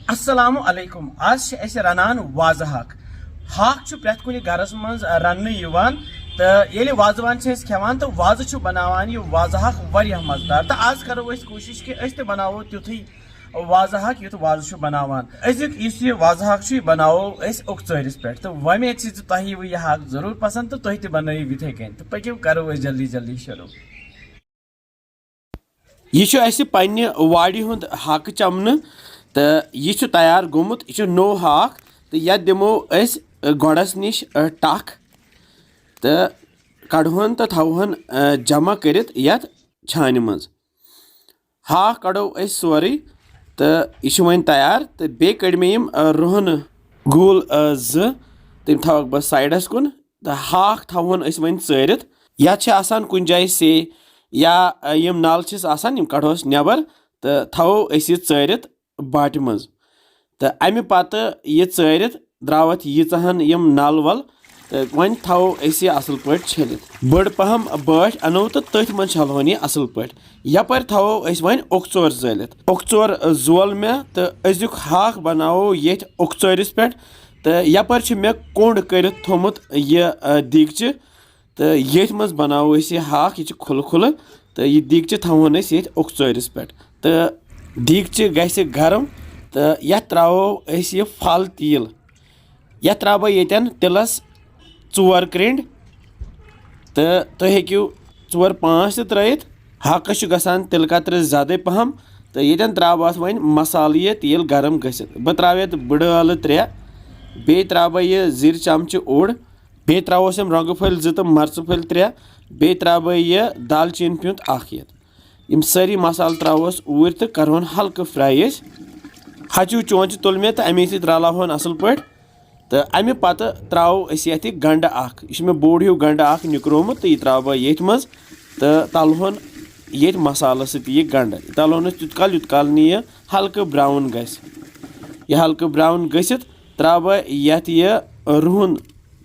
अस्सलामु अलैकुम। आज अस रनान वाज हाक। हाक छु प्रेथ कुनि घरस मज रन्ने यिवान तो येले वाजवान छे खेवान तो वाज छु बनावान ये वाज हाक वारिया मजेदार। तो आज करो अस कोशिश कि अस बनावो तिथुई वाज हाक युथ वाज छु बनावान। अजुक इस ये वाज हाक छु बनावो अस ओक्चरिस पे। तो वमे छ तहि ये हाक जरूर पसंद तो तुह त बनाइयो इथे कन। तो पक्यो करो अस जल्दी जल्दी शुरू। यह अस पन्ने वाड़ी हुंद हाक चमन तो यह तैयार गोमुत यह नो हाक तो यह दिमो अस गोड़स निश टक तो कड़हन तो थवन जमा करित यत छान मज हाक कड़ो अस सोरे तो यह वन तैयार तो बे कड़ मे यम रुहन गूल तम थवक बस साइडस कुन तो हाक थवन अस वन चरित यत आसान कुन जाय से या यम नल आसान यम कड़ोस नबर तो थवो अस यह चरित बाटि मज तो अमि पत यह चरित द्रावत यीचहन यम नल वल तो वन थवो अस यह असल पे छलित बड़ पहम बाट अनो तो तथ मन छलवन यह असल पे यपर थवो अस वन ओक्चोर जलित ओक्चोर जोल मे तो अजुक हाक बनावो ये ओक्चोरिस पे तो यपर मे कोंड कर थोमुत यह दिगच तो ये मज बनावो अस यह हाक यह खुल खुल तो यह दिगच थवन अस ये ओक्चोरिस पे तो दिगच गस गरम तो यह त्रो अस यह फल तिल यह त्रो यन तिलस 4 क्रिंड तो तुम हेक्यू 4-5 त्रित हाकस गसान तिल कतर ज्यादा पहम तो ये त्रा वन मसाल यह तेल गरम गसित बह त्रा बड़ आल 3 बे त्रा यह जीर चमच ओड़ बे त्रोस रंग फल 2 तो मर्च फल 3 बे त्रा यह दालचीन प्यूंत 1 यम सारी मसाल त्रोस ऊर तो करवन हल्क फ्राई हचू चौंच तुल मे तो अमे सत रलावन असल पे तो अमे पत त्रो अस ये गंड यह मे बोड़ हिू गंड निकरोमुत तो यह त्रा ये मज तो तलवन ये मसाल सह गंड तलवन यूत काल यह हल्क ब्राउन गस यह हल्क ब्राउन गसित त्रा यत यह रुहन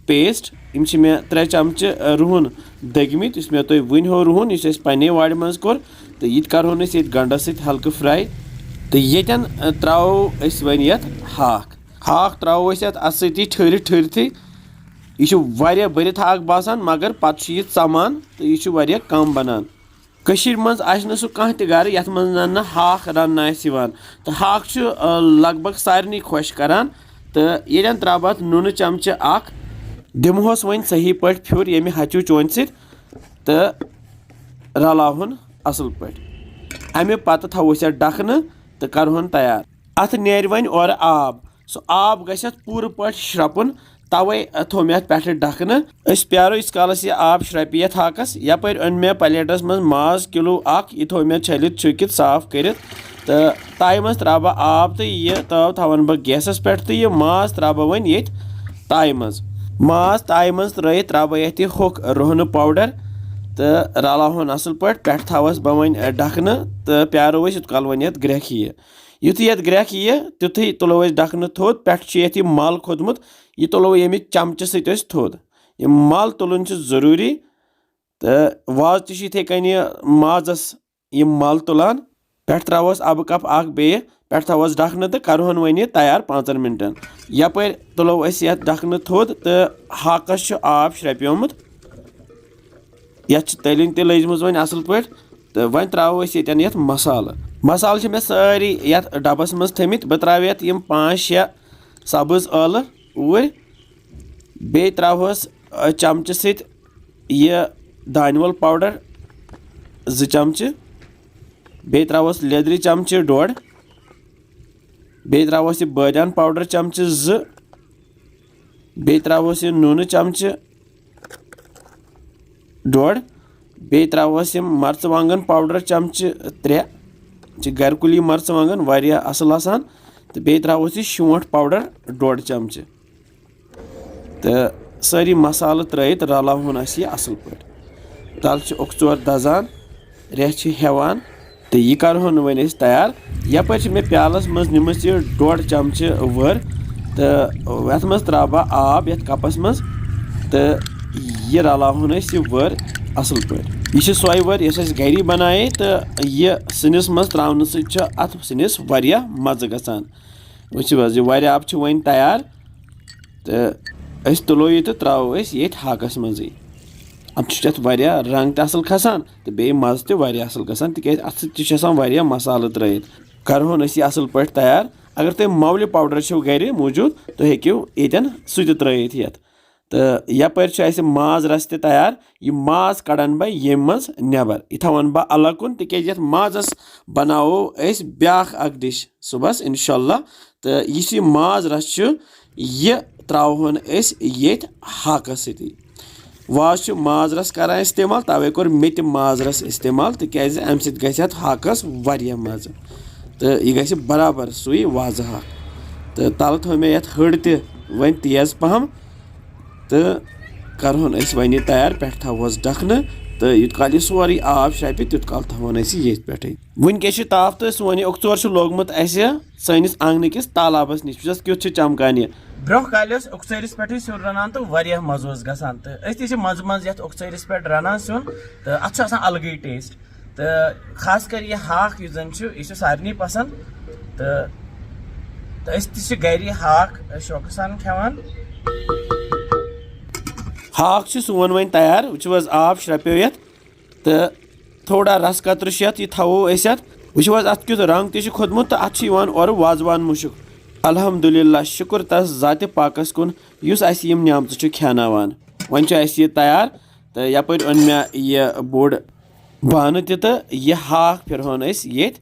पेस्ट यम मे 3 चमच रुहन दगमित इस मे तुम वन हो रुहन इस पन्ने वाड़ मज कोर तो यह करवन ये गंडस सत हल्क फ्राई तो ये त्रो अस वन यत हाक हाक त्रो अस अत सती ठहरित ठहरिथी यह भरित हाक बासान मगर पत यह चमान तो यह कम बनान कशीर मज आशना सह कह त गर यथ मज न हाक रन तो हाक लगभग सारे खुश करान तो ये त्रा नून चमच 1 दिमहोस वन सही पे फिर ये हचू चोंच सत तो रलावन असल पे अमे पत थवोस डखन तो करहन तैयार अत नेर वन और आब सो आब गस पूर पे श्रपुन तवे थो मे पे डखन अस प्यारो इस कालस यह आब श्रप ये हाकस यपर अन मे प्लेटस मज माज किलो 1 यह थो मे छलित छुकित साफ कर तो ताई मज त्रा आब तो यह तव थवन बह गैसस पे तो यह माज त्रा वन ये ताई मज माज ताई मज त्रित त्रा ये होक रोहन पाउडर तो रलावन असल पे थवस बह वन डखन तो प्यारो यूत काल वन ये ग्रेख युथ ये ग्रेख तिथु तुलो डखन थोद पे मल खोदमुत यह तुलो ये चमच सत थोद यह मल तुलन जरूरी तो वाज तथे कन माजस यह मल तुलान पे त्रोस अब कप 1 बे पे थवस डखन तो करहन वन यह तैयार 5 मिनटन यपर तुलो ये डखन थोद तो हाकस आब श्रप्योमुत ये तलिन ते लजमज वन असल पे तो वन त्रो ये मसाल मसाल मे सारी ये डबस मज थमित बह त्रा यम 5-6 सब्ज ٲलہٕ ऊर बे त्रोस चमच सत यह दानवल पाउडर 2 चमच बे त्रोस लेदरि चमच 1.5 बे त्रोस बादान पाउडर चमच 2 बे त्रोस नून चमच 1.5 बे त्रोस मर्चवांगन पाउडर चमच 3 गरकुली मर्चवांगन वारिया असल आसान तो बे त्रोस शोंठ पाउडर 1.5 चमच तो सारी मसाल त्रित रलावन यह असल पे तल ओक्चोर दजान रेह हेवान तो यह करहन वन तैयार यपर मे प्यालस मज निम 1.5 चमच वर तो ये मज त्रा आब ये कपस मज तो यह रलावन यह वर असल पे यह सोय वर इस गरी बनाए तो यह सिनिस मज त्रावन अत सिनिस वारिया मज़ गसान वुचिव हज यह आब वन तैयार तो अस तुलो यह तो त्रो ये हाकस मज अब वारिया रंग तसल खसान तो बे मज तसल गसान तिक अत सवारिया मसाल त्रत करहोन यह असल पे तैयार अगर तुम मवल पाउडर छो गर मौजूद तो हेक्यू ये सह त्रत ये तो यपर माज रस तैयार यह माज कड़न बह ये मज नबर यह थवन बह अलग कुन तिक माजस बनावो ब्या डिश सुबह इंशाल्लाह तो इस माज रस यह त्रोहन ये हाकस सती वाज माज रस कर इस्तेमाल तवे कोर मे माज रस इस्तेमाल तिक अम सत हाकस वारिया मज तो यह ग बराबर सुई वाज हाक तो तल थो मे ये हड़ वन तेज पहम तो करहोन वन तैयार पे थोस ढकन तो यूत काल सोरे आब शपि तूत काल थवन ये पे वनकस ताफ तो सोन उकचोर लोगमुत सैनिस आंगन किस तालाबस निश क्युत चमकान यह ब्रोह काल उकसरिस पे सुन रनान तो वारिया मज गसान तो मज मज ये उकसरिस पे रनान सुन तो अत अलग टेस्ट तो खास कर यह हाक जन यह सारे पसंद तो गर हाक शौक सान खेवान हाक सोन वन तैयार वो आब श्रप्यो ये तो थोड़ा रस कतर ये थवो वो अत क्युत रंग तह खोदमुत तो अत और वाजवान मुशक अल्हम्दुलिल्लाह शुक्र तस ज़ात पाकस कुन युस अस यम न्यामत खेनावान वन यह तैयार तो यपर ओन मे यह बोड़ बान तो यह हाक फिरहोन ये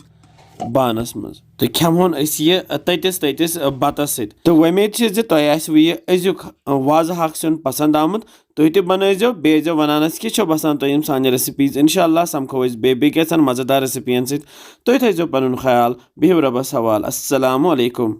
बानस मज तो खेमहोन यह ततिस बतस सत तो उम्मीद तुह यह अजुक वाज हाक सुन पसंद आमुत तुह तह बनजो बेजो वनानस कि बसान तुम सान रेसिपीज इंशाल्लाह समखो बेसन मज़ेदार रेसिपियन सत तुह थो पन ख्याल बिहु रबस हवाल अस्सलामु अलैकुम।